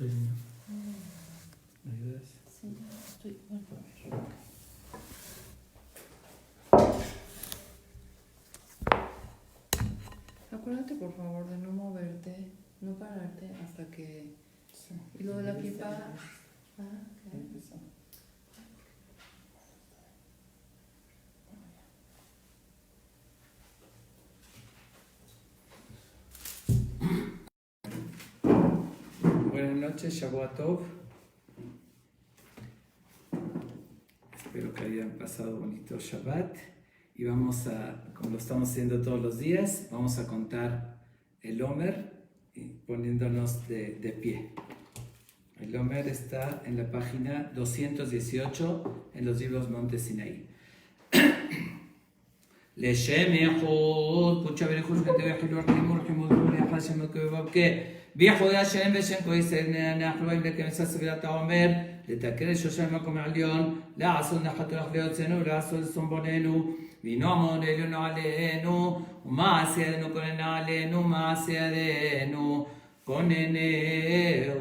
estoy viendo. ¿Me ayudas? Sí, estoy. Bueno, a ver. Acuérdate, por favor, de no moverte, no pararte hasta que. Sí. Y lo de la kipa. Ah, ok. Empezamos. Buenas noches, Shavuot Tov. Espero que hayan pasado bonito Shabbat. Y vamos a, como lo estamos haciendo todos los días, vamos a contar el Omer poniéndonos de pie. El Omer está en la página 218 en los libros Monte Sinaí. לשם ייחוד, קודשא בריחוד וכתבי יחיד ורחמים ורחים וזכור ליחד שם וכבבקה ביחוד השם ושם כל ישראל אנחנו באים לכנס סבילת העומר לתקן שושן מקום העליון לעשות נחת ולך ליוצאנו ולעשות לסומבוננו וינועמון עליונו עלינו ומעשי ידינו כוננה עלינו מעשי ידינו כוננה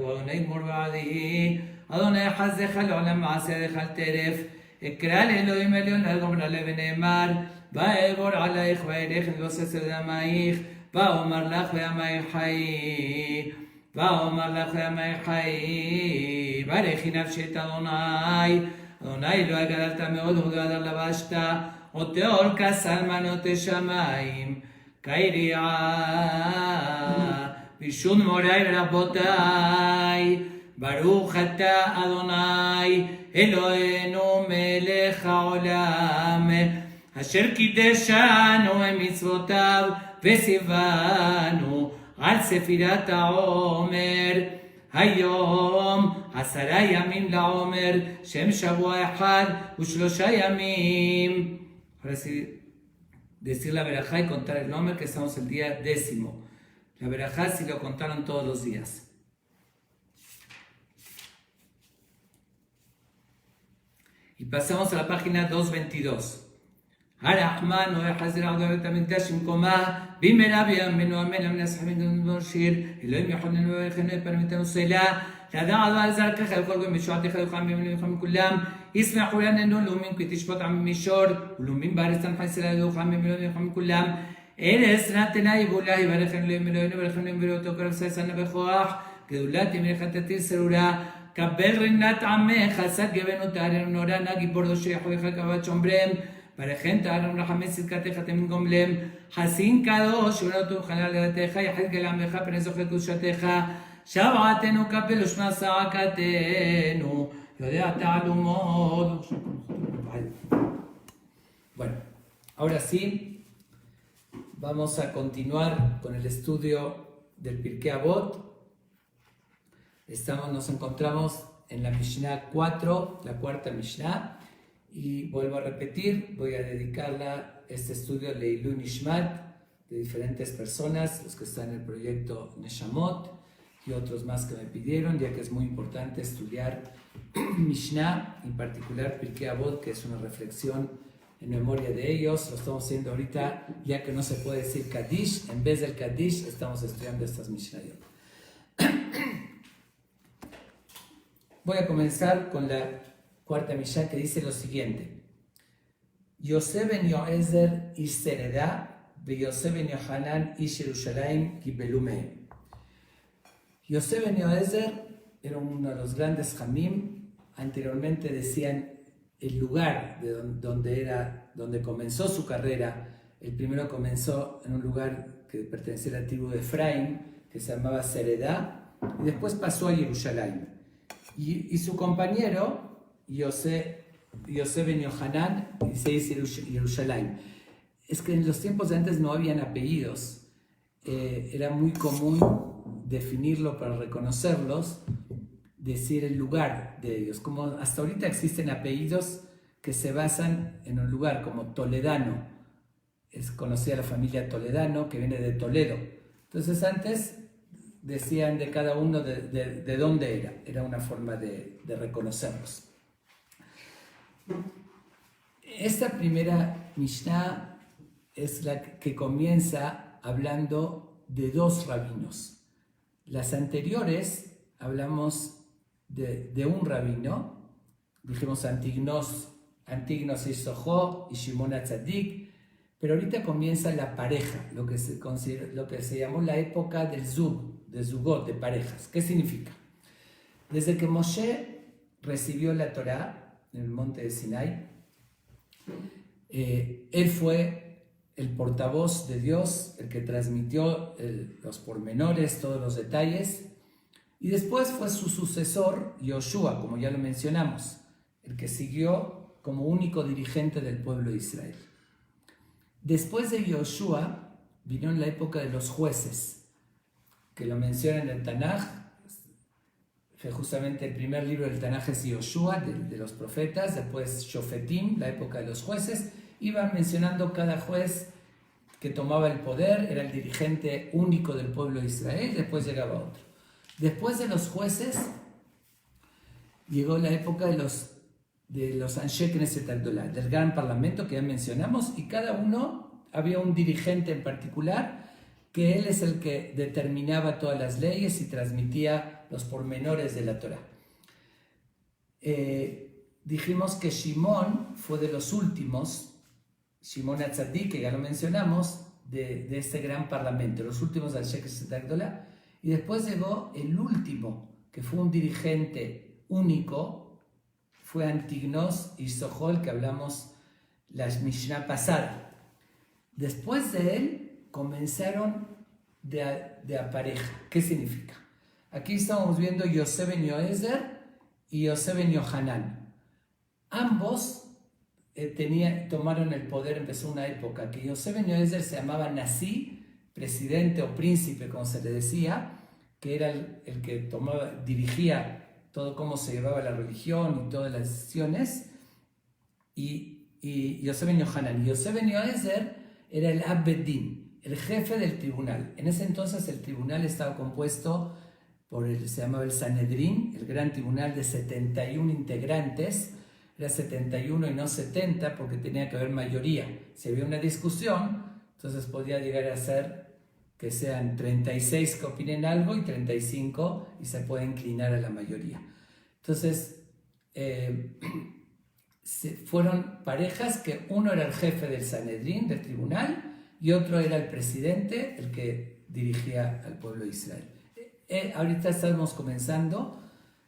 ואדוני גמור בעדי אדוני חזך לעולם מעשי ידיך על טרף אקרא לאלוהים עליון לגמר עליו ונאמר ואעבור עלייך ואלך לבוסס על דמייך ואומר לך וימי חיי ואומר לך וימי חיי ברכי נפשי את אדוני אדוני לא גדלת מאוד וגדל לבשת ותאור כסלמנות השמיים כיריעה וישון מוריי ורבותיי ברוך אתה אדוני אלוהינו מלך העולם אשר קידשנו במצוותיו וציוונו על ספירת העומר היום 10 ימים לעומר שם שבוע אחד ו3 ימים. Ahora sí, decir la verajá y contar el Omer que estamos el día 10. La verajá si lo contaron todos los días. Y pasamos a la página 222. הרחמן ויחזר עבדו בית המקדש במקומה במהרה בימינו אמן אמן הסחמים ונשיר אלוהים יחוננו ויחנו פרמיתנו סלע תדע על ועזר ככה לכל גוי משועתך יוחם בימינו יוחם מכולם ישמחו יננו לאומים כי תשפוט עם מישור ולאומים בארץ תנחה ישראל יוחם בימינו יוחם מכולם ארץ נתנה יבולה יברכנו אלוהים אלוהינו וברכנו בריאותו קרב ששנה בכוח גדולת ימינך תתיר סרורה קבל רינת עמך סגבנו תארנו נורנה גיבור דושי יחויך כבת שומברם ברכן תארנו רחמי צדקתך תמין גומלם חסין קדוש ובנותו חלל דלתך יחיד גלעמך פני זוכר קדושתך שבעתנו קבל ושמע צעקתנו יודע תעלומות. Bueno, ahora sí vamos a continuar con el estudio del Pirkei Avot. Nos encontramos en la Mishnah 4, la cuarta Mishnah. Y vuelvo a repetir, voy a dedicarla este estudio Leilui Nishmat de diferentes personas, los que están en el proyecto Neshamot y otros más que me pidieron, ya que es muy importante estudiar Mishnah, en particular Pirkei Avot, que es una reflexión en memoria de ellos. Lo estamos haciendo ahorita, ya que no se puede decir Kaddish, en vez del Kaddish estamos estudiando estas Mishnayot. Voy a comenzar con la cuarta Mishnah que dice lo siguiente: Yosef ben Yoezer ish Sereda ve Yosef ben Yohanan ish Yerushalayim kibelu mehem. Yosef ben Yoezer era uno de los grandes Jamim. Anteriormente decían el lugar de donde comenzó su carrera. El primero comenzó en un lugar que pertenecía a la tribu de Efraín, que se llamaba Sereda, y después pasó a Yerushalayim. Y su compañero Yosef ben Yohanan se dice Yerushalayim. Es que en los tiempos de antes no habían apellidos. Era muy común definirlo para reconocerlos, decir el lugar de ellos. Como hasta ahorita existen apellidos que se basan en un lugar, como Toledano. Es conocida la familia Toledano, que viene de Toledo. Entonces antes decían de cada uno de dónde era. Era una forma de reconocerlos. Esta primera Mishnah es la que comienza hablando de dos rabinos. Las anteriores hablamos de un rabino, dijimos Antignos y Sohó y Shimon HaTzadik, pero ahorita comienza la pareja, lo que se llamó la época del Zug, de Zugot, de parejas. ¿Qué significa? Desde que Moshe recibió la Torá en el monte de Sinai, él fue el portavoz de Dios, el que transmitió los pormenores, todos los detalles, y después fue su sucesor, Yoshua, como ya lo mencionamos, el que siguió como único dirigente del pueblo de Israel. Después de Yoshua vino la época de los jueces, que lo menciona en el Tanaj, que justamente el primer libro del Tanaj es Yoshua, de los profetas, después Shofetim, la época de los jueces, iban mencionando cada juez que tomaba el poder, era el dirigente único del pueblo de Israel, después llegaba otro. Después de los jueces, llegó la época de los Anshe Knesset Agdolah, del gran parlamento que ya mencionamos, y cada uno había un dirigente en particular, que él es el que determinaba todas las leyes y transmitía los pormenores de la Torá. Dijimos que Shimon fue de los últimos, Shimon HaTzadik, que ya lo mencionamos, de este gran parlamento, los últimos del Anshe Knesset Agdolah, y después llegó el último, que fue un dirigente único, fue Antignos y Sohó, el que hablamos la Mishnah pasada. Después de él comenzaron de a pareja. ¿Qué significa? Aquí estamos viendo Yosef ben Yoezer y Yosef ben Yohanan. Ambos tomaron el poder, empezó una época que Yosef ben Yoezer se llamaba Nasi, presidente o príncipe, como se le decía, que era el que dirigía todo cómo se llevaba la religión y todas las decisiones, y Yosef ben Yohanan. Yosef ben Yoezer era el Ab-Bedin, el jefe del tribunal. En ese entonces el tribunal estaba compuesto se llamaba el Sanedrín, el gran tribunal de 71 integrantes, era 71 y no 70 porque tenía que haber mayoría. Si había una discusión, entonces podía llegar a ser que sean 36 que opinen algo y 35 y se puede inclinar a la mayoría. Entonces, fueron parejas que uno era el jefe del Sanedrín, del tribunal, y otro era el presidente, el que dirigía al pueblo de Israel. Ahorita estamos comenzando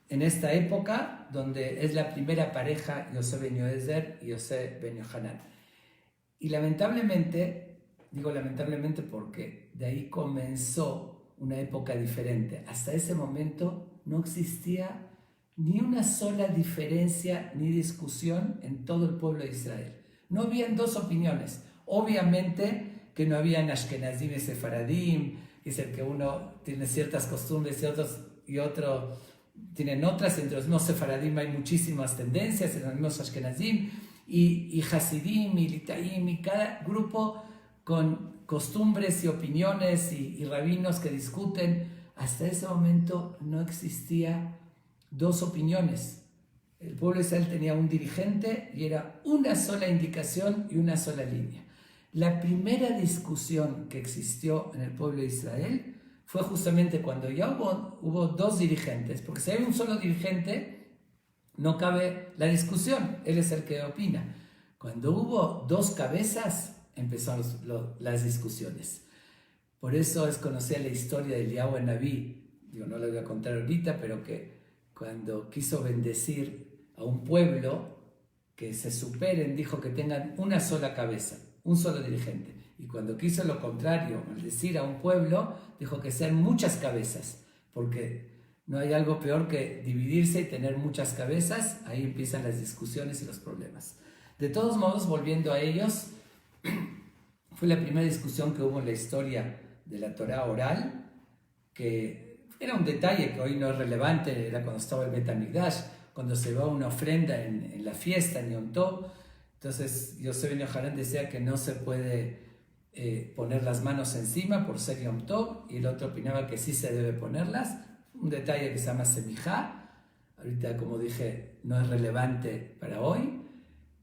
en esta época donde es la primera pareja Yosef ben Yoezer y Yosef ben Yohanan. Y lamentablemente, digo lamentablemente porque de ahí comenzó una época diferente. Hasta ese momento no existía ni una sola diferencia ni discusión en todo el pueblo de Israel. No habían dos opiniones. Obviamente que no habían Ashkenazim y Sefaradim, es el que uno tiene ciertas costumbres y otro tienen otras. Entre los mismos Sefaradim hay muchísimas tendencias, en los mismos Ashkenazim, y Hasidim y Litaim, y cada grupo con costumbres y opiniones y rabinos que discuten. Hasta ese momento no existía dos opiniones. El pueblo de Israel tenía un dirigente y era una sola indicación y una sola línea. La primera discusión que existió en el pueblo de Israel fue justamente cuando ya hubo dos dirigentes, porque si hay un solo dirigente no cabe la discusión, él es el que opina. Cuando hubo dos cabezas empezaron las discusiones. Por eso es conocida la historia de Eliyahu Naví, no la voy a contar ahorita, pero que cuando quiso bendecir a un pueblo, que se superen, dijo que tengan una sola cabeza, un solo dirigente. Y cuando quiso lo contrario, maldecir a un pueblo, dijo que sean muchas cabezas, porque no hay algo peor que dividirse y tener muchas cabezas. Ahí empiezan las discusiones y los problemas. De todos modos, volviendo a ellos, fue la primera discusión que hubo en la historia de la Torá oral, que era un detalle que hoy no es relevante, era cuando estaba el Bet HaMikdash, cuando se va una ofrenda en la fiesta, en Yom Tov. Entonces Yosef ben Yohanan decía que no se puede poner las manos encima por ser Yom Tov, y el otro opinaba que sí se debe ponerlas. Un detalle que se llama semijá, ahorita como dije no es relevante para hoy,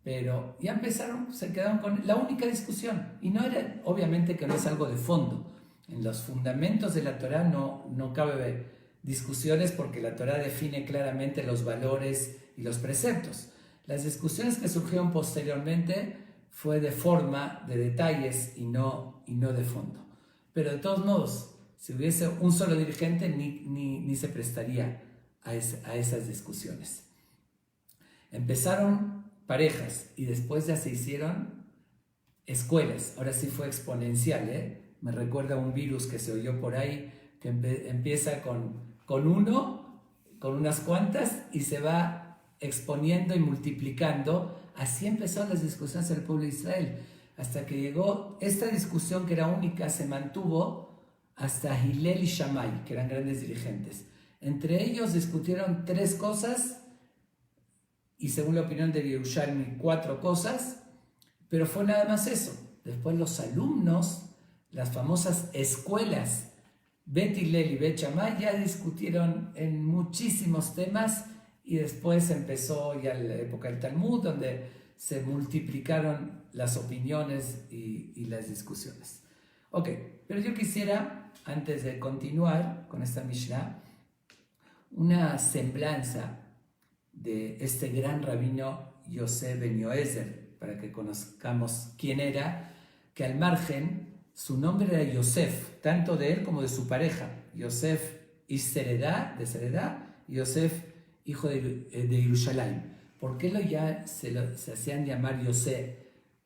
pero ya empezaron, se quedaron con la única discusión, y no era, obviamente que no es algo de fondo. En los fundamentos de la Torá no cabe discusiones porque la Torá define claramente los valores y los preceptos. Las discusiones que surgieron posteriormente fue de forma, de detalles y no de fondo. Pero de todos modos, si hubiese un solo dirigente, ni se prestaría a esas discusiones. Empezaron parejas y después ya se hicieron escuelas. Ahora sí fue exponencial, ¿eh? Me recuerda un virus que se oyó por ahí, que empieza con uno, con unas cuantas, y se va exponiendo y multiplicando. Así empezaron las discusiones del pueblo de Israel, hasta que llegó esta discusión que era única, se mantuvo hasta Hillel y Shammai, que eran grandes dirigentes. Entre ellos discutieron 3 cosas, y según la opinión de Yerushalmi, 4 cosas, pero fue nada más eso. Después los alumnos, las famosas escuelas Bet Hillel y Bet Shammai, ya discutieron en muchísimos temas, y después empezó ya la época del Talmud, donde se multiplicaron las opiniones y las discusiones. Ok, pero yo quisiera, antes de continuar con esta Mishnah, una semblanza de este gran rabino Yosef ben Yoezer, para que conozcamos quién era, que al margen, su nombre era Yosef, tanto de él como de su pareja, Yosef ish Seredá, de Seredá, y Yosef, hijo de Yerushalayim. ¿Por qué se hacían llamar Yosef,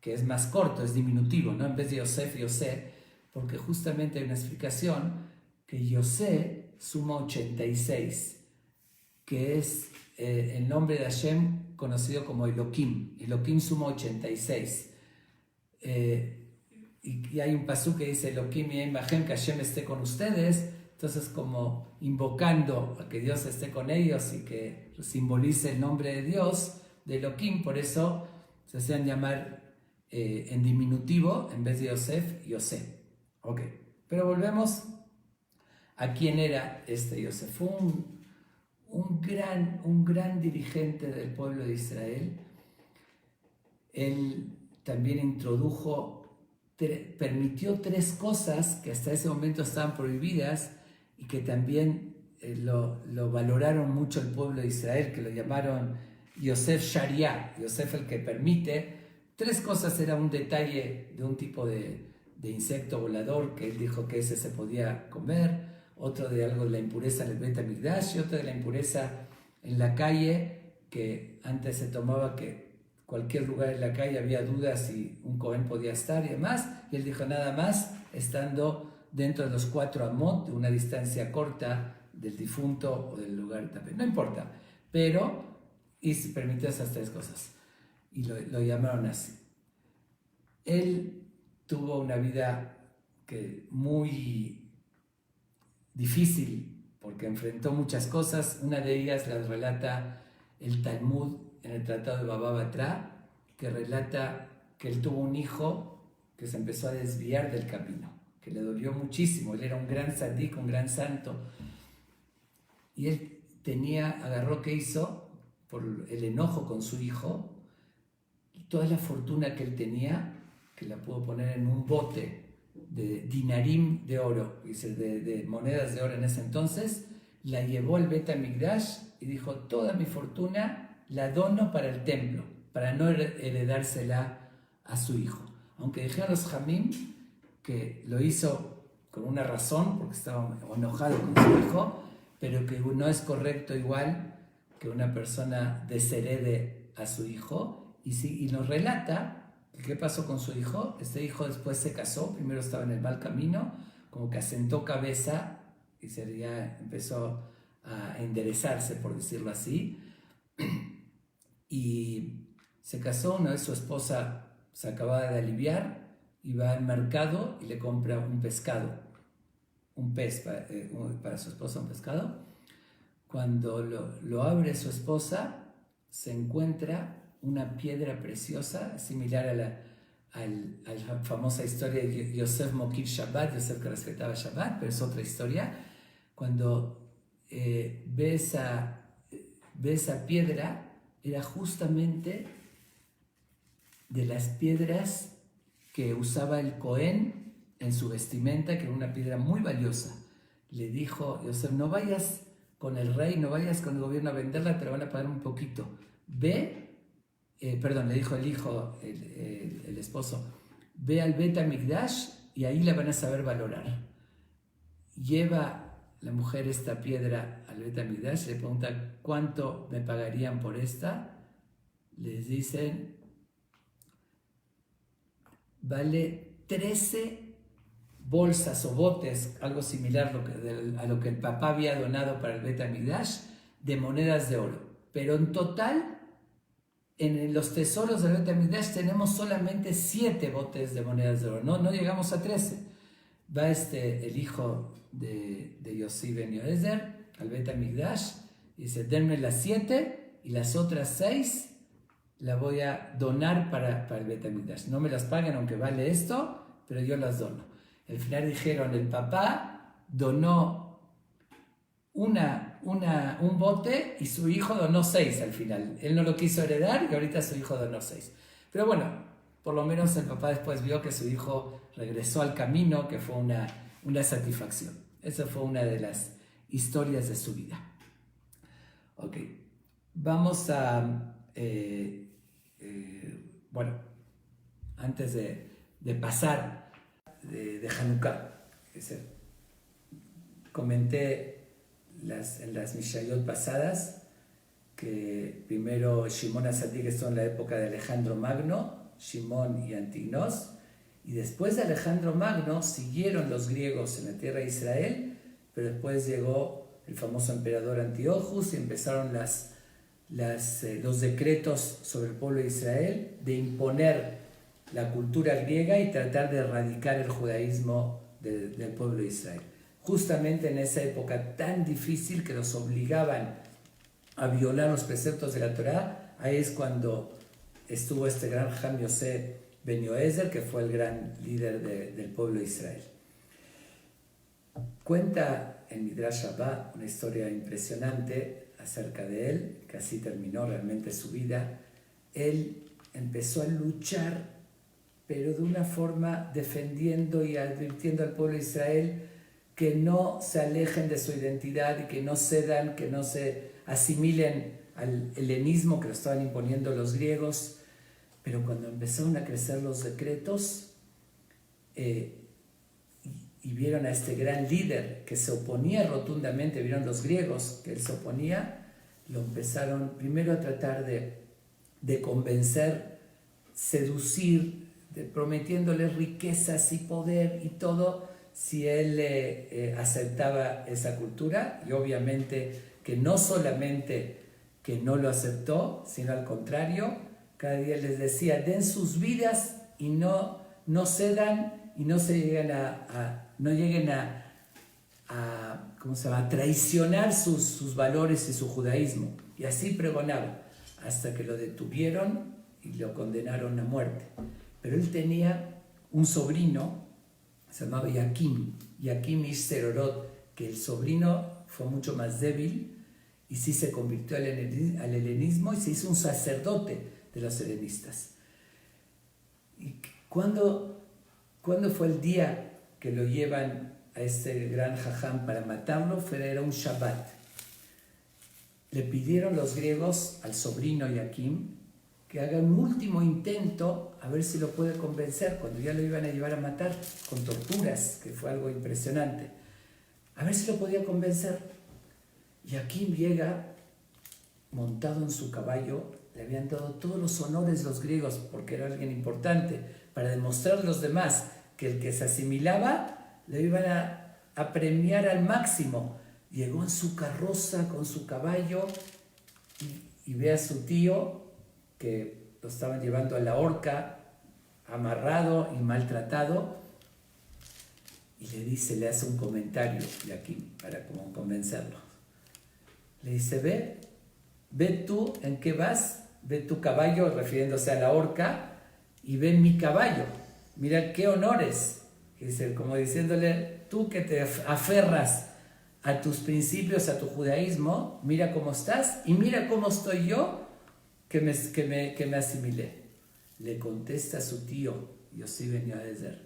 que es más corto, es diminutivo, ¿no? En vez de Yosef, Yosef, porque justamente hay una explicación que Yosef suma 86, que es el nombre de Hashem conocido como Elohim. Elohim suma 86. Y hay un pasú que dice Elohim y Hashem, que Hashem esté con ustedes. Entonces, como invocando a que Dios esté con ellos y que simbolice el nombre de Dios, de Elohim, por eso se hacían llamar en diminutivo, en vez de Yosef, Yosef. Ok, pero volvemos a quién era este Yosef. Fue un gran dirigente del pueblo de Israel. Él también permitió 3 cosas que hasta ese momento estaban prohibidas y que también lo valoraron mucho el pueblo de Israel, que lo llamaron Yosef Sharia, Yosef el que permite. 3 cosas: era un detalle de un tipo de insecto volador que él dijo que ese se podía comer, otro de algo de la impureza en el Bet HaMikdash, y otro de la impureza en la calle, que antes se tomaba que cualquier lugar en la calle había dudas si un Cohen podía estar y demás, y él dijo nada más estando dentro de los 4 amot, de una distancia corta del difunto o del lugar también, no importa, pero y se permitió esas 3 cosas, y lo llamaron así. Él tuvo una vida muy difícil, porque enfrentó muchas cosas. Una de ellas las relata el Talmud en el Tratado de Baba Batra, que relata que él tuvo un hijo que se empezó a desviar del camino, que le dolió muchísimo. Él era un gran tzadik, un gran santo, y él agarró, ¿qué hizo? Por el enojo con su hijo, toda la fortuna que él tenía, que la pudo poner en un bote de dinarim de oro, de monedas de oro en ese entonces, la llevó al Bet HaMikdash y dijo: toda mi fortuna la dono para el templo, para no heredársela a su hijo. Aunque dijeron los Jamim que lo hizo con una razón, porque estaba enojado con su hijo, pero que no es correcto igual que una persona desherede a su hijo. Y nos relata ¿qué pasó con su hijo? Este hijo después se casó, primero estaba en el mal camino, como que asentó cabeza y ya empezó a enderezarse, por decirlo así, y se casó. Una vez su esposa se acababa de aliviar y va al mercado y le compra un pescado, un pez para su esposa, un pescado. Cuando lo abre su esposa, se encuentra una piedra preciosa, similar a la famosa historia de Yosef Mokir Shabbat, Yosef que respetaba Shabbat, pero es otra historia. Cuando ve esa piedra, era justamente de las piedras que usaba el Cohen en su vestimenta, que era una piedra muy valiosa. le dijo, Yosef, no vayas con el rey, no vayas con el gobierno a venderla, te la van a pagar un poquito. Le dijo el hijo, el esposo, ve al Bet HaMikdash y ahí la van a saber valorar. Lleva la mujer esta piedra al Bet HaMikdash, le pregunta, ¿cuánto me pagarían por esta? Les dicen, vale 13 bolsas o botes, algo similar a lo que el papá había donado para el Bet HaMikdash, de monedas de oro. Pero en total, en los tesoros del Bet HaMikdash tenemos solamente 7 botes de monedas de oro, no llegamos a 13. Va el hijo de Yossi ben Yoezer al Bet HaMikdash y dice, denme las 7 y las otras 6 las voy a donar para el Bet HaMikdash. No me las paguen aunque vale esto, pero yo las dono. Al final dijeron, el papá donó un bote y su hijo donó 6 al final. Él no lo quiso heredar y ahorita su hijo donó 6. Pero bueno, por lo menos el papá después vio que su hijo regresó al camino, que fue una satisfacción. Esa fue una de las historias de su vida. Ok, vamos a... antes de pasar de Hanukkah, comenté en las Mishayot pasadas que primero Shimon HaTzadik estuvo en la época de Alejandro Magno, Shimon y Antignos, y después de Alejandro Magno siguieron los griegos en la tierra de Israel, pero después llegó el famoso emperador Antiochus y empezaron los decretos sobre el pueblo de Israel de imponer la cultura griega y tratar de erradicar el judaísmo del pueblo de Israel. Justamente en esa época tan difícil que los obligaban a violar los preceptos de la Torá, ahí es cuando estuvo este gran Ham Yosef ben Yoezer, que fue el gran líder del pueblo de Israel. Cuenta en Midrash Rabbah una historia impresionante acerca de él, que así terminó realmente su vida. Él empezó a luchar, pero de una forma defendiendo y advirtiendo al pueblo de Israel que no se alejen de su identidad y que no cedan, que no se asimilen al helenismo que lo estaban imponiendo los griegos. Pero cuando empezaron a crecer los decretos y vieron a este gran líder que se oponía rotundamente, vieron los griegos que él se oponía, lo empezaron primero a tratar de convencer, seducir, prometiéndole riquezas y poder y todo, si él aceptaba esa cultura. Y obviamente que no solamente que no lo aceptó, sino al contrario, cada día les decía, den sus vidas y no cedan y no lleguen a traicionar sus valores y su judaísmo. Y así pregonaba, hasta que lo detuvieron y lo condenaron a muerte. Pero él tenía un sobrino, se llamaba Yaquim Ish Serorot, que el sobrino fue mucho más débil y sí se convirtió al helenismo y se hizo un sacerdote de los helenistas. ¿Y cuándo fue el día que lo llevan a este gran jajam para matarlo? Era un Shabbat. Le pidieron los griegos al sobrino Yaquim que haga un último intento a ver si lo puede convencer cuando ya lo iban a llevar a matar con torturas, que fue algo impresionante. A ver si lo podía convencer. Yaquim llega montado en su caballo, le habían dado todos los honores los griegos porque era alguien importante, para demostrar a los demás que el que se asimilaba le iban a premiar al máximo. Llegó en su carroza con su caballo y ve a su tío que lo estaban llevando a la horca, amarrado y maltratado, y le hace un comentario de aquí para como convencerlo. Le dice, ve tú en qué vas, ve tu caballo, refiriéndose a la horca, y ve mi caballo, mira qué honores. Y dice, como diciéndole, tú que te aferras a tus principios, a tu judaísmo, mira cómo estás y mira cómo estoy yo, que me asimilé. Le contesta a su tío, Yossi ben Yoezer,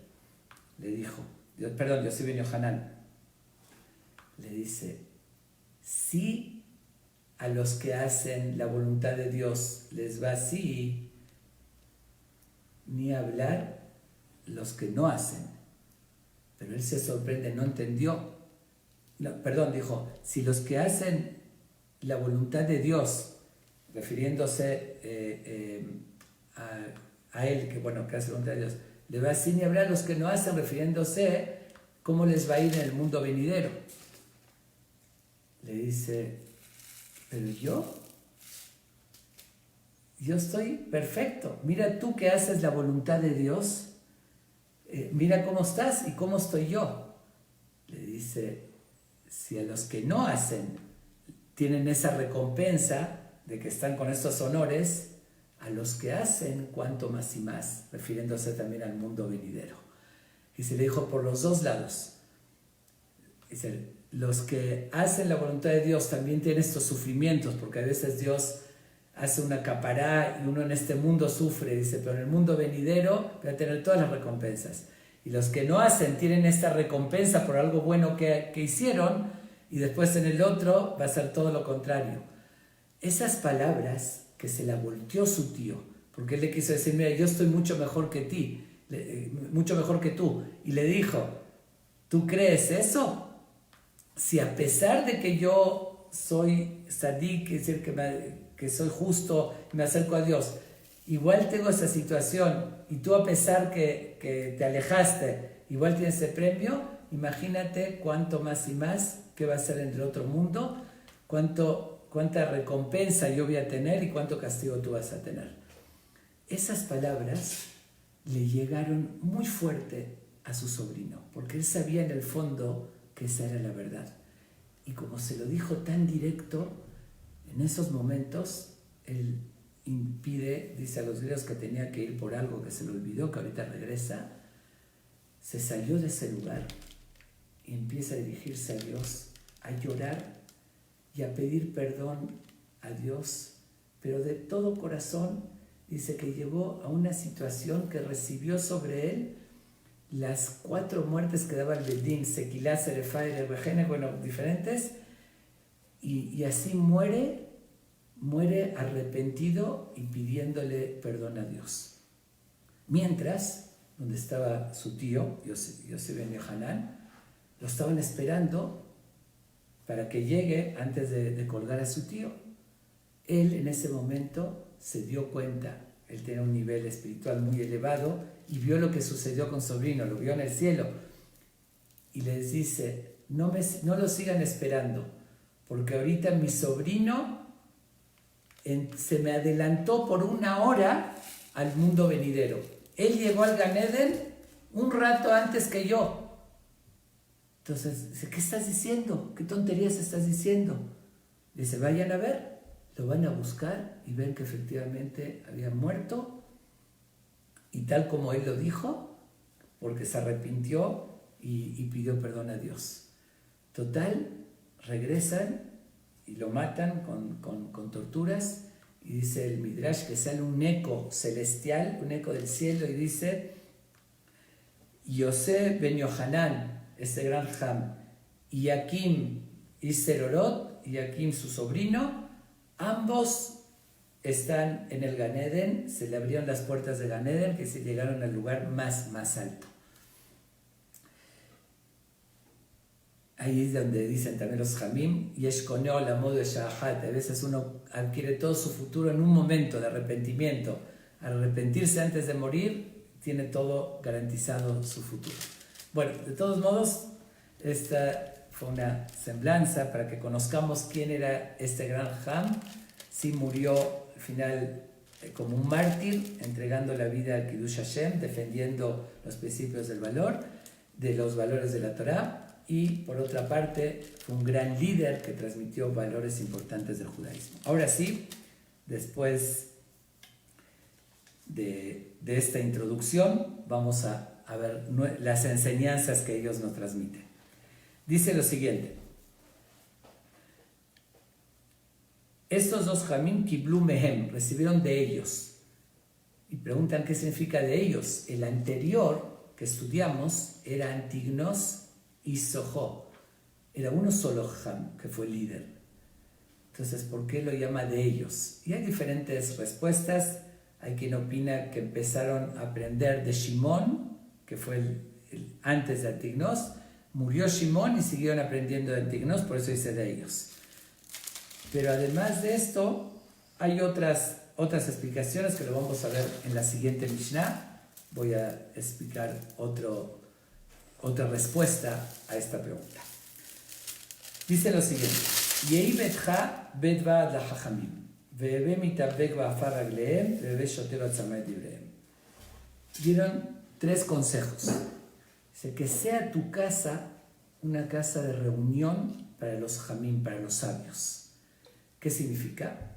le dijo, Yossi ben Yohanan, le dice, si a los que hacen la voluntad de Dios les va así, ni hablar los que no hacen. Pero él se sorprende, no entendió. No, perdón, dijo, si los que hacen la voluntad de Dios, refiriéndose a él, que bueno, que hace la voluntad de Dios, le va así, ni hablar los que no hacen, refiriéndose cómo les va a ir en el mundo venidero. Le dice, pero yo estoy perfecto. Mira tú que haces la voluntad de Dios, mira cómo estás y cómo estoy yo. Le dice, si a los que no hacen tienen esa recompensa de que están con estos honores, a los que hacen cuanto más y más, refiriéndose también al mundo venidero. Y se le dijo por los dos lados. Dice, los que hacen la voluntad de Dios también tienen estos sufrimientos, porque a veces Dios hace una capará y uno en este mundo sufre, dice, pero en el mundo venidero va a tener todas las recompensas. Y los que no hacen tienen esta recompensa por algo bueno que hicieron, y después en el otro va a ser todo lo contrario. Esas palabras que se la volteó su tío, porque él le quiso decir, mira, yo estoy mucho mejor que ti, mucho mejor que tú, y le dijo, ¿tú crees eso? Si a pesar de que yo soy sadik, es decir, que soy justo y me acerco a Dios, igual tengo esa situación, y tú a pesar que te alejaste, igual tienes ese premio, imagínate cuánto más y más que va a ser en el otro mundo, cuánta recompensa yo voy a tener y cuánto castigo tú vas a tener. Esas palabras le llegaron muy fuerte a su sobrino, porque él sabía en el fondo que esa era la verdad. Y como se lo dijo tan directo, en esos momentos él impide, dice a los griegos que tenía que ir por algo que se le olvidó, que ahorita regresa, se salió de ese lugar y empieza a dirigirse a Dios, a llorar y a pedir perdón a Dios, pero de todo corazón. Dice que llegó a una situación que recibió sobre él las 4 muertes que daba el Bedín, Sequilá, Serefá y Rebejene, bueno, diferentes, y así muere arrepentido y pidiéndole perdón a Dios. Mientras, donde estaba su tío, Yosef ben Yohanan, lo estaban esperando para que llegue antes de colgar a su tío. Él en ese momento se dio cuenta, él tenía un nivel espiritual muy elevado y vio lo que sucedió con su sobrino, lo vio en el cielo y les dice, no lo sigan esperando, porque ahorita mi sobrino se me adelantó por 1 hora al mundo venidero. Él llegó al Gan Eden un rato antes que yo. Entonces, dice, ¿qué estás diciendo? ¿Qué tonterías estás diciendo? Dice, vayan a ver, lo van a buscar y ven que efectivamente había muerto y tal como él lo dijo, porque se arrepintió y pidió perdón a Dios. Total, regresan y lo matan con torturas y dice el Midrash que sale un eco celestial, un eco del cielo y dice, Yosef ben Yohanan, este gran Ham, y Yaquim y Serorot, y Yaquim su sobrino, ambos están en el Gan Eden, se le abrieron las puertas de Gan Eden, que se llegaron al lugar más alto. Ahí es donde dicen también los Jamim, Yeshkoneo la modo de Shahat, a veces uno adquiere todo su futuro en un momento de arrepentimiento. Al arrepentirse antes de morir, tiene todo garantizado su futuro. Bueno, de todos modos, esta fue una semblanza para que conozcamos quién era este gran Ham. Sí murió al final como un mártir, entregando la vida al Kiddush Hashem, defendiendo los principios del valor, de los valores de la Torá. Y por otra parte, fue un gran líder que transmitió valores importantes del judaísmo. Ahora sí, después de esta introducción, vamos a ver las enseñanzas que ellos nos transmiten. Dice lo siguiente: estos 2 Jamim kiblu mehem, recibieron de ellos. Y preguntan qué significa de ellos. El anterior que estudiamos era Antignos y Sohó. era uno solo Jajam que fue líder. Entonces, ¿por qué lo llama de ellos? Y hay diferentes respuestas. Hay quien opina que empezaron a aprender de Shimón, que fue antes de Antignos. Murió Shimón y siguieron aprendiendo de Antignos, por eso dice de ellos. Pero además de esto, hay otras explicaciones que lo vamos a ver en la siguiente Mishnah. Voy a explicar otra respuesta a esta pregunta. Dice lo siguiente: Yehi betcha betva la hachamim, ve'eve mitabek ba'afar raglehem, ve'eve shote batzamay divrehem. Dieron 3 consejos. Dice que sea tu casa una casa de reunión para los jamim, para los sabios. ¿Qué significa?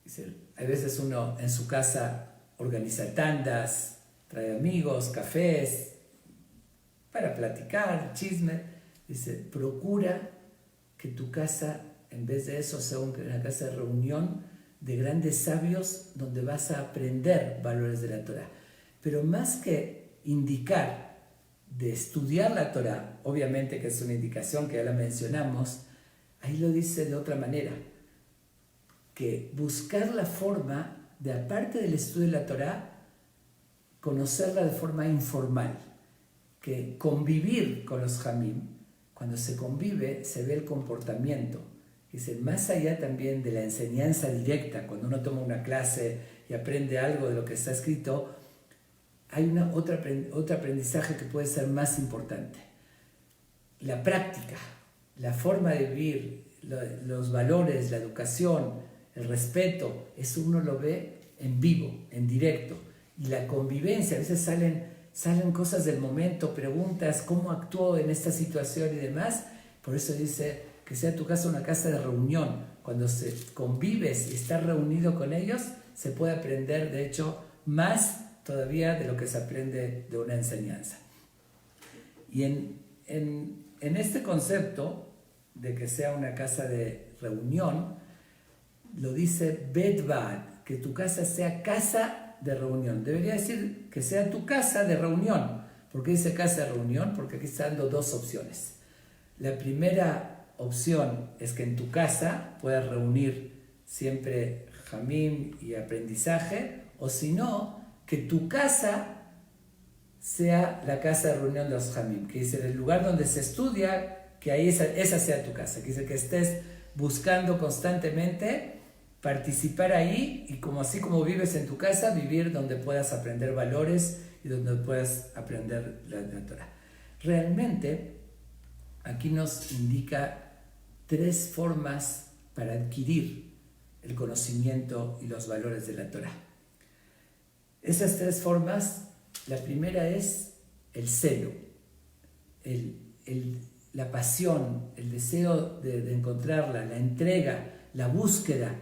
Dice, hay veces uno en su casa organiza tandas, trae amigos, cafés, para platicar, chisme. Dice, procura que tu casa, en vez de eso, sea una casa de reunión de grandes sabios donde vas a aprender valores de la Torah. Pero más que indicar de estudiar la Torah, obviamente que es una indicación que ya la mencionamos, ahí lo dice de otra manera, que buscar la forma de, aparte del estudio de la Torah, conocerla de forma informal, que convivir con los jamim, cuando se convive se ve el comportamiento, dice, más allá también de la enseñanza directa, cuando uno toma una clase y aprende algo de lo que está escrito, hay otro aprendizaje que puede ser más importante. La práctica, la forma de vivir, los valores, la educación, el respeto, eso uno lo ve en vivo, en directo. Y la convivencia, a veces salen cosas del momento, preguntas, ¿cómo actuó en esta situación y demás? Por eso dice que sea tu casa una casa de reunión. Cuando se convives y estás reunido con ellos, se puede aprender, de hecho, más todavía de lo que se aprende de una enseñanza. Y en este concepto de que sea una casa de reunión, lo dice Bedvad, que tu casa sea casa de reunión. Debería decir que sea tu casa de reunión. ¿Por qué dice casa de reunión? Porque aquí está dando 2 opciones. La primera opción es que en tu casa puedas reunir siempre jamim y aprendizaje, o si no, que tu casa sea la casa de reunión de los jamim, que dice el lugar donde se estudia, que ahí esa sea tu casa, que dice que estés buscando constantemente participar ahí y así como vives en tu casa, vivir donde puedas aprender valores y donde puedas aprender la Torah. Realmente aquí nos indica 3 formas para adquirir el conocimiento y los valores de la Torah. Esas 3 formas, la primera es el celo, la pasión, el deseo de encontrarla, la entrega, la búsqueda,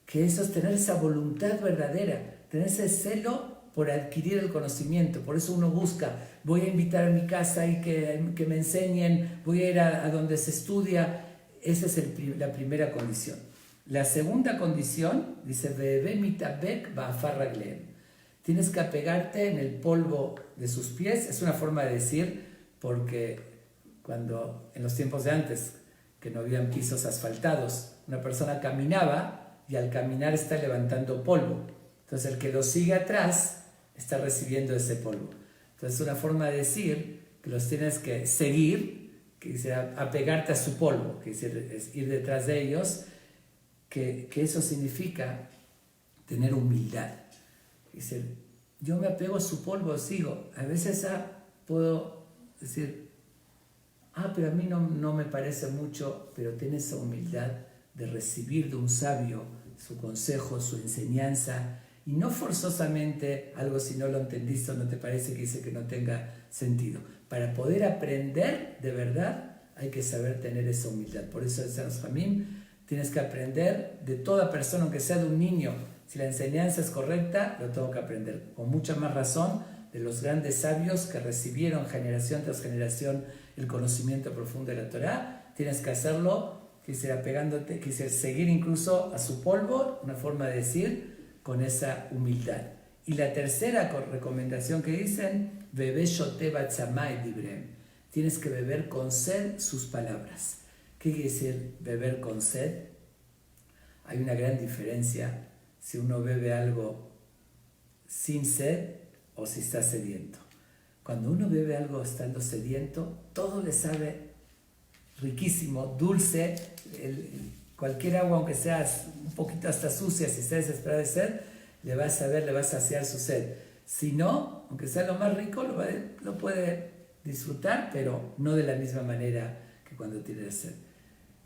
que eso es tener esa voluntad verdadera, tener ese celo por adquirir el conocimiento. Por eso uno busca, voy a invitar a mi casa y que me enseñen, voy a ir a donde se estudia. Esa es la primera condición. La segunda condición, dice, Ve'eve mitabek ba'afar raglehem. Tienes que apegarte en el polvo de sus pies. Es una forma de decir, porque cuando en los tiempos de antes, que no habían pisos asfaltados, una persona caminaba y al caminar está levantando polvo. Entonces el que lo sigue atrás está recibiendo ese polvo. Entonces es una forma de decir que los tienes que seguir, que dice apegarte a su polvo, que dice es ir detrás de ellos, que eso significa tener humildad. Dice, yo me apego a su polvo, sigo. A veces puedo decir, pero a mí no me parece mucho, pero tienes esa humildad de recibir de un sabio su consejo, su enseñanza, y no forzosamente algo si no lo entendiste o no te parece que dice que no tenga sentido. Para poder aprender de verdad hay que saber tener esa humildad. Por eso en los Jamim tienes que aprender de toda persona, aunque sea de un niño. Si la enseñanza es correcta, lo tengo que aprender. Con mucha más razón de los grandes sabios que recibieron generación tras generación el conocimiento profundo de la Torah. Tienes que hacerlo, apegándote, seguir incluso a su polvo, una forma de decir, con esa humildad. Y la tercera recomendación que dicen, Ve'eve shote batzamay divrehem. tienes que beber con sed sus palabras. ¿Qué quiere decir beber con sed? Hay una gran diferencia si uno bebe algo sin sed o si está sediento. Cuando uno bebe algo estando sediento, todo le sabe riquísimo, dulce. Cualquier agua, aunque sea un poquito hasta sucia, si está desesperado de sed, le va a saciar su sed. Si no, aunque sea lo más rico, lo puede disfrutar, pero no de la misma manera que cuando tiene sed.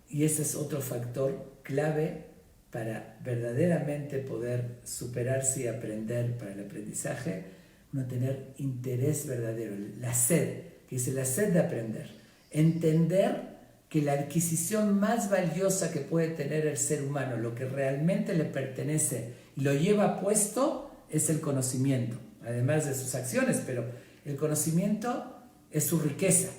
Y ese es otro factor clave para verdaderamente poder superarse y aprender para el aprendizaje, uno tener interés verdadero, la sed, que dice la sed de aprender. Entender que la adquisición más valiosa que puede tener el ser humano, lo que realmente le pertenece y lo lleva puesto, es el conocimiento, además de sus acciones, pero el conocimiento es su riqueza.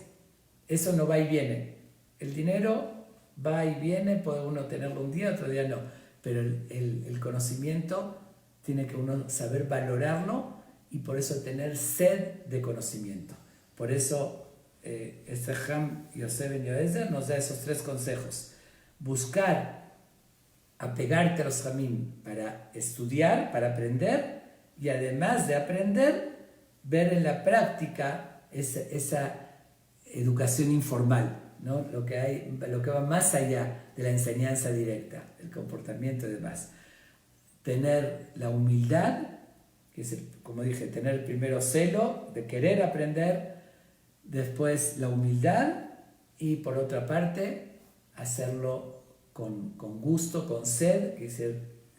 Eso no va y viene. El dinero va y viene, puede uno tenerlo un día, otro día no, pero el conocimiento tiene que uno saber valorarlo y por eso tener sed de conocimiento. Por eso este Ham Yosef Ben Yoezer nos da esos 3 consejos. Buscar apegarte a los Hamim para estudiar, para aprender, y además de aprender, ver en la práctica esa educación informal, ¿no? Lo que va más allá de la enseñanza directa, el comportamiento y demás. Tener la humildad, que es, como dije, tener primero celo de querer aprender, después la humildad y por otra parte hacerlo con gusto, con sed, que es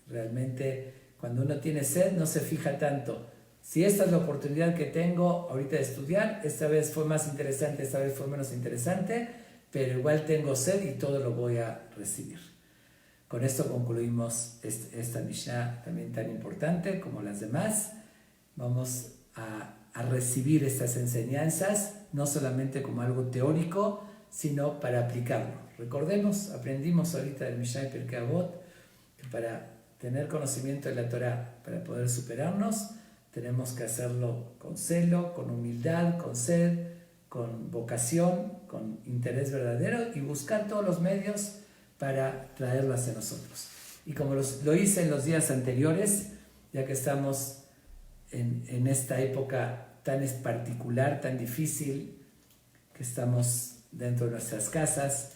realmente cuando uno tiene sed no se fija tanto. Si esta es la oportunidad que tengo ahorita de estudiar, esta vez fue más interesante, esta vez fue menos interesante, pero igual tengo sed y todo lo voy a recibir. Con esto concluimos esta Mishnah también tan importante como las demás. Vamos a recibir estas enseñanzas, no solamente como algo teórico, sino para aplicarlo. Recordemos, aprendimos ahorita del Mishnah y Pirkei Avot, que para tener conocimiento de la Torah, para poder superarnos, tenemos que hacerlo con celo, con humildad, con sed, con vocación, con interés verdadero y buscar todos los medios para traerlo hacia nosotros. Y como lo hice en los días anteriores, ya que estamos en esta época tan particular, tan difícil, que estamos dentro de nuestras casas,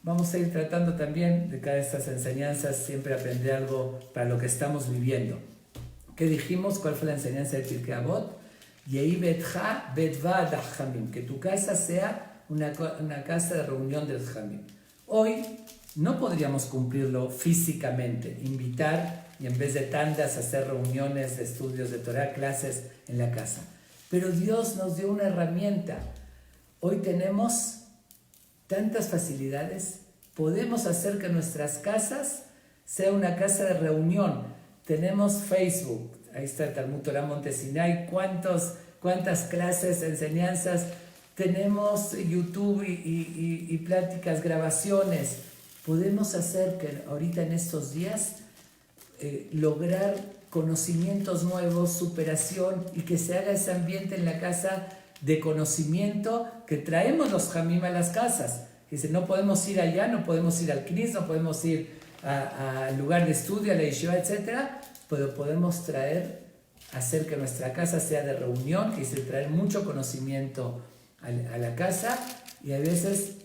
vamos a ir tratando también de cada estas enseñanzas, siempre aprender algo para lo que estamos viviendo. ¿Qué dijimos? ¿Cuál fue la enseñanza de Pirkei Avot? Yehi betcha betva dachhamim, que tu casa sea una casa de reunión de los Jamim. Hoy no podríamos cumplirlo físicamente, invitar y en vez de tandas hacer reuniones de estudios de Torah, clases en la casa. Pero Dios nos dio una herramienta. Hoy tenemos tantas facilidades, podemos hacer que nuestras casas sea una casa de reunión. Tenemos Facebook, ahí está el Talmud Torah Monte Sinai, cuántas clases, enseñanzas, tenemos YouTube y pláticas, grabaciones. Podemos hacer que ahorita en estos días lograr conocimientos nuevos, superación y que se haga ese ambiente en la casa de conocimiento que traemos los Jamim a las casas. Dice, no podemos ir allá, no podemos ir al Knis, no podemos ir al lugar de estudio, a la Yeshiva, etc. Pero podemos hacer que nuestra casa sea de reunión, que dice traer mucho conocimiento a la casa. Y a veces,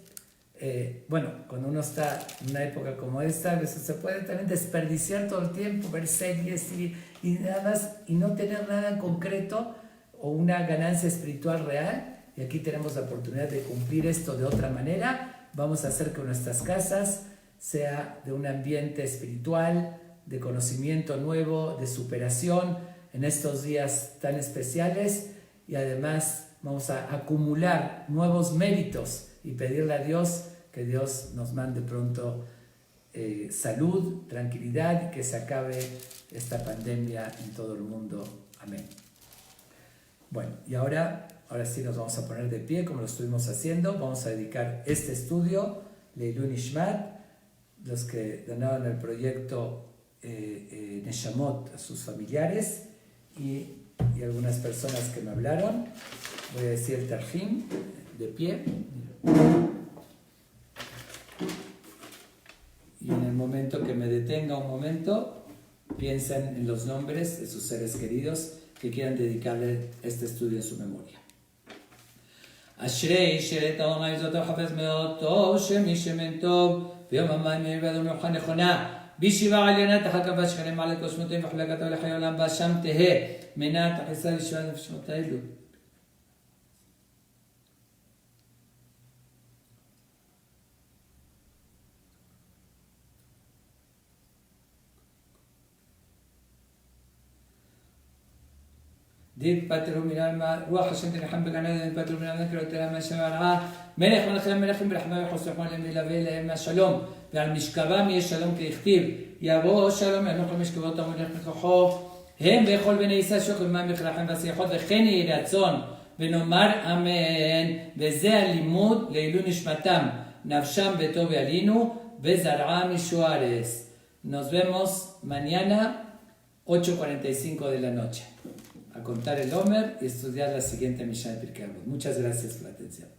cuando uno está en una época como esta, a veces se puede también desperdiciar todo el tiempo, ver series y nada más, y no tener nada en concreto o una ganancia espiritual real. Y aquí tenemos la oportunidad de cumplir esto de otra manera. Vamos a hacer que nuestras casas sea de un ambiente espiritual, de conocimiento nuevo, de superación en estos días tan especiales, y además vamos a acumular nuevos méritos y pedirle a Dios que Dios nos mande pronto salud, tranquilidad y que se acabe esta pandemia en todo el mundo. Amén. Bueno, y ahora sí nos vamos a poner de pie como lo estuvimos haciendo. Vamos a dedicar este estudio, Leilun Ishmat, los que donaron el proyecto Neshamot a sus familiares y algunas personas que me hablaron. Voy a decir el Tarjim, de pie. Y en el momento que me detenga un momento, piensen en los nombres de sus seres queridos que quieran dedicarle este estudio en su memoria. אשרי שרת העולם זאת החפץ מאוד טוב שמי שמן טוב ויום המים ירבד ומנוחה נכונה בישיבה עליונה תחת כבוד שכנים על קוסמותיהם וחלקתו לחיי עולם בה שם תהא מנת תחיסה לשבט נפשות האלו. דין פטרו מן רוח השם תנחם בגן עדן פטרו מן המנקר ותראה מהשם הרעה מלך מלכים מלכים ברחמה וחוסך להם ילווה להם מהשלום ועל משכבם יהיה שלום ככתיב יבוא שלום ינוח למשכבות המולך מכוחו הם וכל בני ישראל שוכבים מים בכרחם והשיחות וכן יהי רצון ונאמר אמן וזה הלימוד לעילוי נשמתם נפשם בטוב ילינו וזרעם ישוערס. Nos vemos mañana 8:45 de la noche. A contar el Omer y estudiar la siguiente Mishnah de Pirkei Avot. Muchas gracias por la atención.